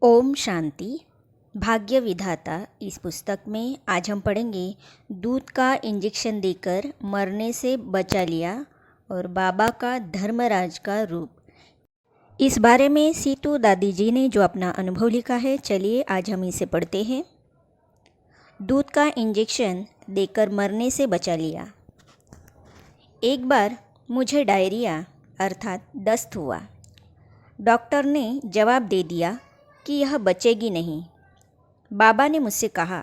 ओम शांति। भाग्य विधाता इस पुस्तक में आज हम पढ़ेंगे दूध का इंजेक्शन देकर मरने से बचा लिया और बाबा का धर्मराज का रूप। इस बारे में सीतू दादी जी ने जो अपना अनुभव लिखा है, चलिए आज हम इसे पढ़ते हैं। दूध का इंजेक्शन देकर मरने से बचा लिया। एक बार मुझे डायरिया अर्थात दस्त हुआ। डॉक्टर ने जवाब दे दिया कि यह बचेगी नहीं। बाबा ने मुझसे कहा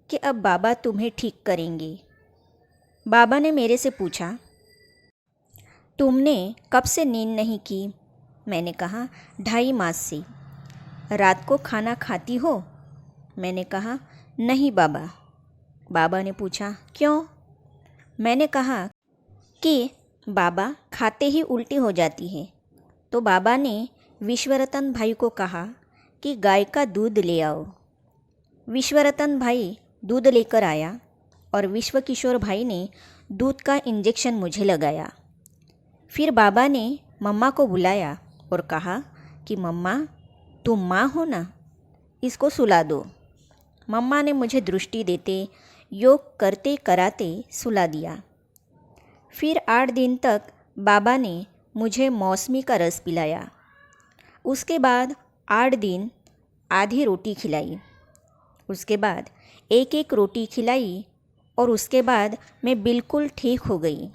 कि अब बाबा तुम्हें ठीक करेंगे। बाबा ने मेरे से पूछा, तुमने कब से नींद नहीं की? मैंने कहा, 2.5 मास से। रात को खाना खाती हो? मैंने कहा, नहीं बाबा। बाबा ने पूछा, क्यों? मैंने कहा कि बाबा खाते ही उल्टी हो जाती है। तो बाबा ने विश्वरतन भाई को कहा कि गाय का दूध ले आओ। विश्वरतन भाई दूध लेकर आया और विश्व किशोर भाई ने दूध का इंजेक्शन मुझे लगाया। फिर बाबा ने मम्मा को बुलाया और कहा कि मम्मा, तुम माँ हो ना, इसको सुला दो। मम्मा ने मुझे दृष्टि देते, योग करते कराते सुला दिया। फिर 8 दिन तक बाबा ने मुझे मौसमी का रस पिलाया। उसके बाद 8 दिन आधी रोटी खिलाई। उसके बाद एक एक रोटी खिलाई और उसके बाद मैं बिल्कुल ठीक हो गई।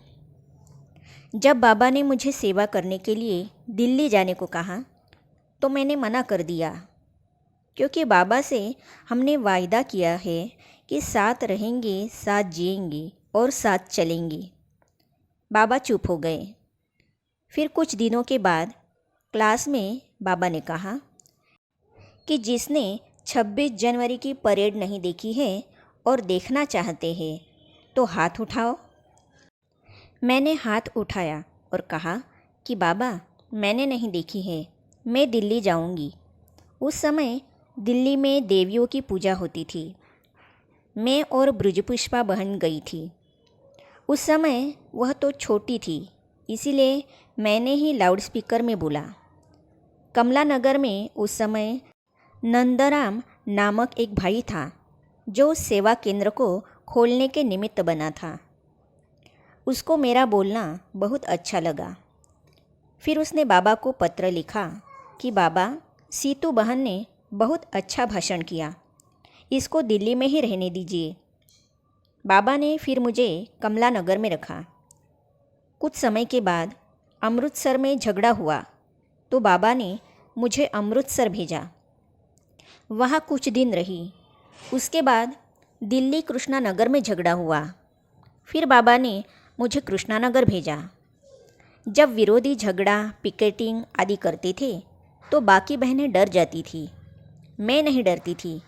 जब बाबा ने मुझे सेवा करने के लिए दिल्ली जाने को कहा तो मैंने मना कर दिया, क्योंकि बाबा से हमने वायदा किया है कि साथ रहेंगे, साथ जिएंगे और साथ चलेंगे। बाबा चुप हो गए। फिर कुछ दिनों के बाद क्लास में बाबा ने कहा कि जिसने 26 जनवरी की परेड नहीं देखी है और देखना चाहते हैं तो हाथ उठाओ। मैंने हाथ उठाया और कहा कि बाबा, मैंने नहीं देखी है, मैं दिल्ली जाऊंगी। उस समय दिल्ली में देवियों की पूजा होती थी। मैं और ब्रजपुष्पा बहन गई थी। उस समय वह तो छोटी थी, इसीलिए मैंने ही लाउडस्पीकर में बोला। कमला नगर में उस समय नंदराम नामक एक भाई था जो सेवा केंद्र को खोलने के निमित्त बना था। उसको मेरा बोलना बहुत अच्छा लगा। फिर उसने बाबा को पत्र लिखा कि बाबा, सीतू बहन ने बहुत अच्छा भाषण किया, इसको दिल्ली में ही रहने दीजिए। बाबा ने फिर मुझे कमला नगर में रखा। कुछ समय के बाद अमृतसर में झगड़ा हुआ तो बाबा ने मुझे अमृतसर भेजा। वहाँ कुछ दिन रही। उसके बाद दिल्ली कृष्णा नगर में झगड़ा हुआ। फिर बाबा ने मुझे कृष्णा नगर भेजा। जब विरोधी झगड़ा, पिकेटिंग आदि करते थे तो बाकी बहनें डर जाती थी। मैं नहीं डरती थी,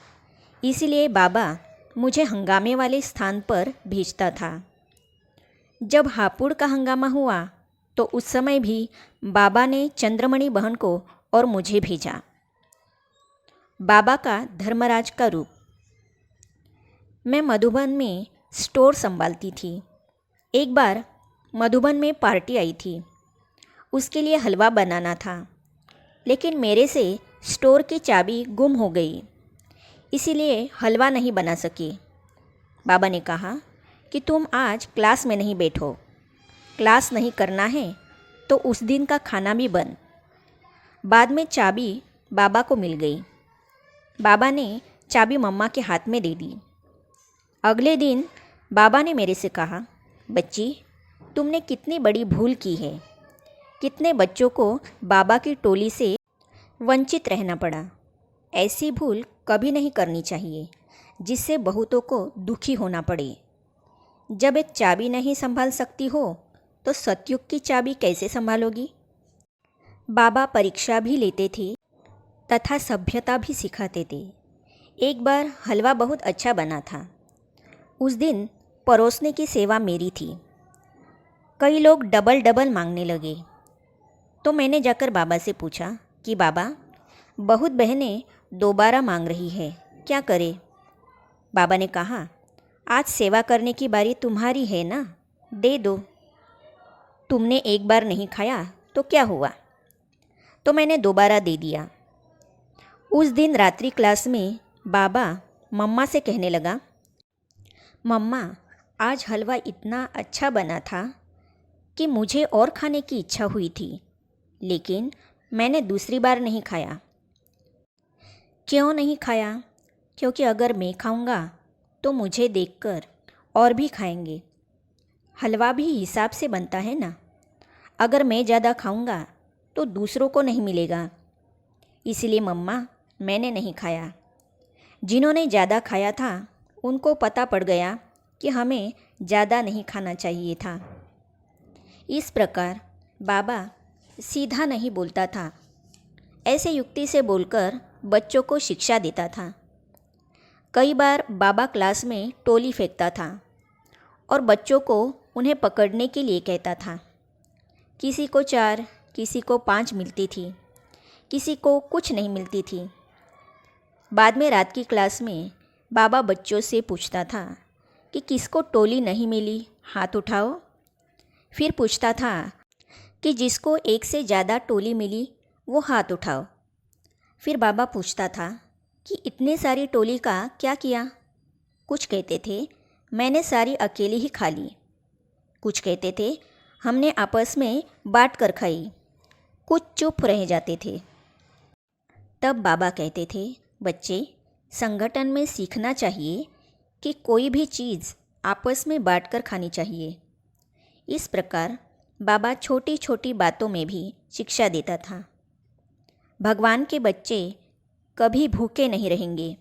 इसलिए बाबा मुझे हंगामे वाले स्थान पर भेजता था। जब हापुड़ का हंगामा हुआ तो उस समय भी बाबा ने चंद्रमणि बहन को और मुझे भेजा। बाबा का धर्मराज का रूप। मैं मधुबन में स्टोर संभालती थी। एक बार मधुबन में पार्टी आई थी, उसके लिए हलवा बनाना था, लेकिन मेरे से स्टोर की चाबी गुम हो गई, इसीलिए हलवा नहीं बना सकी। बाबा ने कहा कि तुम आज क्लास में नहीं बैठो, क्लास नहीं करना है तो उस दिन का खाना भी बंद। बाद में चाबी बाबा को मिल गई। बाबा ने चाबी मम्मा के हाथ में दे दी। अगले दिन बाबा ने मेरे से कहा, बच्ची, तुमने कितनी बड़ी भूल की है। कितने बच्चों को बाबा की टोली से वंचित रहना पड़ा। ऐसी भूल कभी नहीं करनी चाहिए जिससे बहुतों को दुखी होना पड़े। जब एक चाबी नहीं संभाल सकती हो तो सतयुग की चाबी कैसे संभालोगी? बाबा परीक्षा भी लेते थे तथा सभ्यता भी सिखाते थे। एक बार हलवा बहुत अच्छा बना था। उस दिन परोसने की सेवा मेरी थी। कई लोग डबल डबल मांगने लगे तो मैंने जाकर बाबा से पूछा कि बाबा, बहुत बहनें दोबारा मांग रही है, क्या करें? बाबा ने कहा, आज सेवा करने की बारी तुम्हारी है ना, दे दो। तुमने एक बार नहीं खाया तो क्या हुआ? तो मैंने दोबारा दे दिया। उस दिन रात्रि क्लास में बाबा मम्मा से कहने लगा, मम्मा आज हलवा इतना अच्छा बना था कि मुझे और खाने की इच्छा हुई थी, लेकिन मैंने दूसरी बार नहीं खाया। क्यों नहीं खाया? क्योंकि अगर मैं खाऊंगा तो मुझे देखकर और भी खाएंगे। हलवा भी हिसाब से बनता है ना। अगर मैं ज़्यादा खाऊंगा तो दूसरों को नहीं मिलेगा। इसलिए मम्मा मैंने नहीं खाया। जिन्होंने ज़्यादा खाया था उनको पता पड़ गया कि हमें ज़्यादा नहीं खाना चाहिए था। इस प्रकार बाबा सीधा नहीं बोलता था, ऐसे युक्ति से बोलकर बच्चों को शिक्षा देता था। कई बार बाबा क्लास में टोली फेंकता था और बच्चों को उन्हें पकड़ने के लिए कहता था। किसी को 4, किसी को 5 मिलती थी, किसी को कुछ नहीं मिलती थी। बाद में रात की क्लास में बाबा बच्चों से पूछता था कि किसको टोली नहीं मिली, हाथ उठाओ। फिर पूछता था कि जिसको 1 से ज़्यादा टोली मिली वो हाथ उठाओ। फिर बाबा पूछता था कि इतनी सारी टोली का क्या किया? कुछ कहते थे मैंने सारी अकेली ही खा ली। कुछ कहते थे हमने आपस में बांट कर खाई। कुछ चुप रह जाते थे। तब बाबा कहते थे, बच्चे संगठन में सीखना चाहिए कि कोई भी चीज़ आपस में बांट कर खानी चाहिए। इस प्रकार बाबा छोटी छोटी बातों में भी शिक्षा देता था। भगवान के बच्चे कभी भूखे नहीं रहेंगे।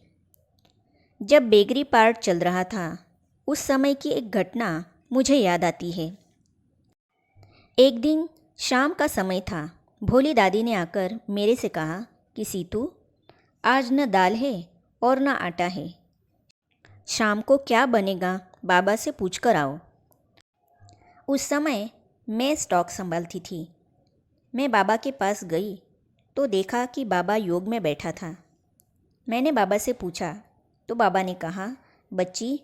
जब बेगरी पार्ट चल रहा था उस समय की एक घटना मुझे याद आती है। एक दिन शाम का समय था। भोली दादी ने आकर मेरे से कहा कि सीतू, आज न दाल है और न आटा है। शाम को क्या बनेगा बाबा से पूछ कर आओ। उस समय मैं स्टॉक संभालती थी। मैं बाबा के पास गई तो देखा कि बाबा योग में बैठा था। मैंने बाबा से पूछा तो बाबा ने कहा, बच्ची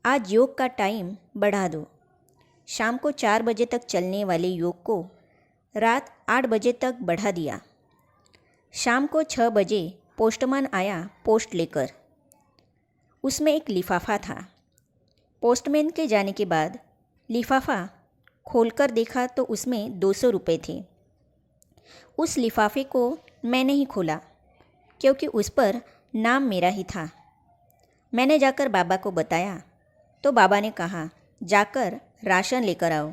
आज योग का टाइम बढ़ा दो। शाम को 4 बजे तक चलने वाले योग को रात 8 बजे तक बढ़ा दिया। शाम को 6 बजे पोस्टमैन आया पोस्ट लेकर। उसमें एक लिफाफा था। पोस्टमैन के जाने के बाद लिफाफा खोलकर देखा तो उसमें 200 रुपये थे। उस लिफाफे को मैंने ही खोला क्योंकि उस पर नाम मेरा ही था। मैंने जाकर बाबा को बताया तो बाबा ने कहा, जाकर राशन लेकर आओ।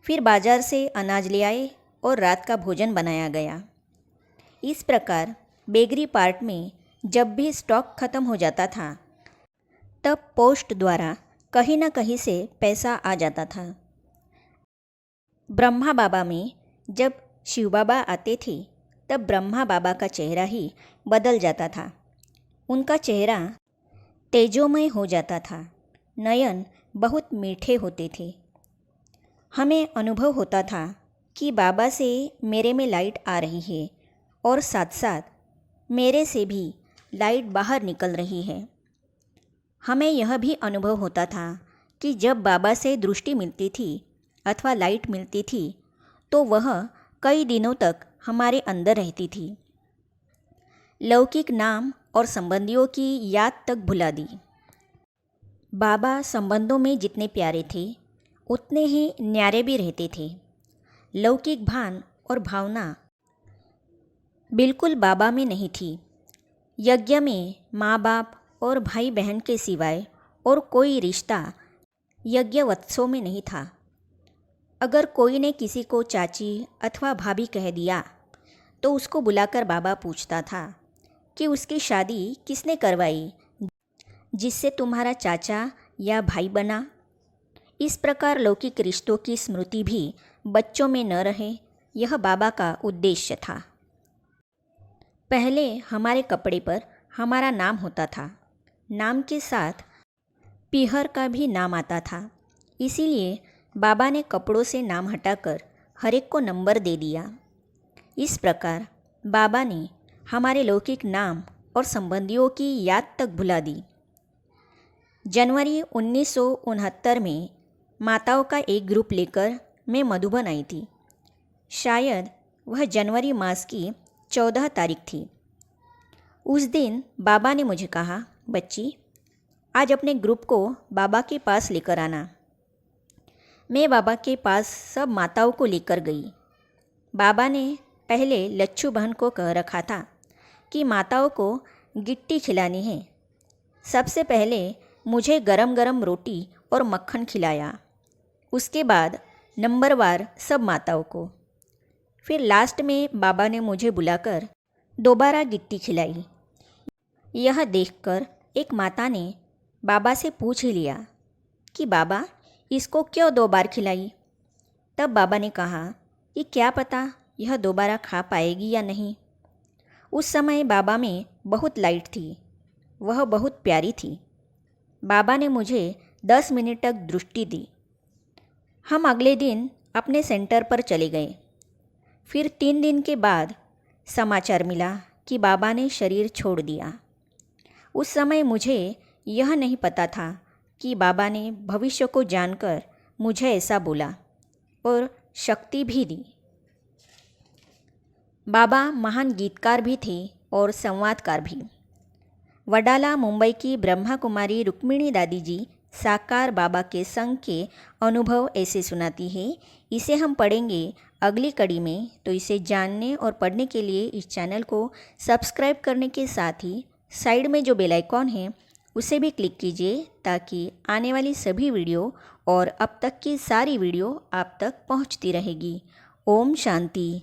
फिर बाजार से अनाज ले आए और रात का भोजन बनाया गया। इस प्रकार बेगरी पार्ट में जब भी स्टॉक खत्म हो जाता था तब पोस्ट द्वारा कहीं न कहीं से पैसा आ जाता था। ब्रह्मा बाबा में जब शिव बाबा आते थे तब ब्रह्मा बाबा का चेहरा ही बदल जाता था। उनका चेहरा तेजोमय हो जाता था। नयन बहुत मीठे होते थे। हमें अनुभव होता था कि बाबा से मेरे में लाइट आ रही है और साथ साथ मेरे से भी लाइट बाहर निकल रही है। हमें यह भी अनुभव होता था कि जब बाबा से दृष्टि मिलती थी अथवा लाइट मिलती थी तो वह कई दिनों तक हमारे अंदर रहती थी। लौकिक नाम और संबंधियों की याद तक भुला दी। बाबा संबंधों में जितने प्यारे थे उतने ही न्यारे भी रहते थे। लौकिक भान और भावना बिल्कुल बाबा में नहीं थी। यज्ञ में माँ बाप और भाई बहन के सिवाय और कोई रिश्ता यज्ञवत्सों में नहीं था। अगर कोई ने किसी को चाची अथवा भाभी कह दिया तो उसको बुलाकर बाबा पूछता था कि उसकी शादी किसने करवाई, जिससे तुम्हारा चाचा या भाई बना। इस प्रकार लौकिक रिश्तों की स्मृति भी बच्चों में न रहे, यह बाबा का उद्देश्य था। पहले हमारे कपड़े पर हमारा नाम होता था। नाम के साथ पीहर का भी नाम आता था। इसीलिए बाबा ने कपड़ों से नाम हटाकर हर एक को नंबर दे दिया। इस प्रकार बाबा ने हमारे लौकिक नाम और संबंधियों की याद तक भुला दी। जनवरी 1969 में माताओं का एक ग्रुप लेकर मैं मधुबन आई थी। शायद वह जनवरी मास की 14 तारीख थी। उस दिन बाबा ने मुझे कहा, बच्ची आज अपने ग्रुप को बाबा के पास लेकर आना। मैं बाबा के पास सब माताओं को लेकर गई। बाबा ने पहले लच्छू बहन को कह रखा था कि माताओं को गिट्टी खिलानी है। सबसे पहले मुझे गरम गरम रोटी और मक्खन खिलाया। उसके बाद नंबरवार सब माताओं को। फिर लास्ट में बाबा ने मुझे बुलाकर दोबारा गिट्टी खिलाई। यह देखकर एक माता ने बाबा से पूछ ही लिया कि बाबा इसको क्यों 2 बार खिलाई। तब बाबा ने कहा कि क्या पता यह दोबारा खा पाएगी या नहीं। उस समय बाबा में बहुत लाइट थी, वह बहुत प्यारी थी। बाबा ने मुझे 10 मिनट तक दृष्टि दी। हम अगले दिन अपने सेंटर पर चले गए। फिर 3 दिन के बाद समाचार मिला कि बाबा ने शरीर छोड़ दिया। उस समय मुझे यह नहीं पता था कि बाबा ने भविष्य को जानकर मुझे ऐसा बोला और शक्ति भी दी। बाबा महान गीतकार भी थे और संवादकार भी। वडाला मुंबई की ब्रह्मा कुमारी रुक्मिणी दादी जी साकार बाबा के संग के अनुभव ऐसे सुनाती है। इसे हम पढ़ेंगे अगली कड़ी में। तो इसे जानने और पढ़ने के लिए इस चैनल को सब्सक्राइब करने के साथ ही साइड में जो बेल आइकॉन है उसे भी क्लिक कीजिए ताकि आने वाली सभी वीडियो और अब तक की सारी वीडियो आप तक पहुंचती रहेगी। ओम शांति।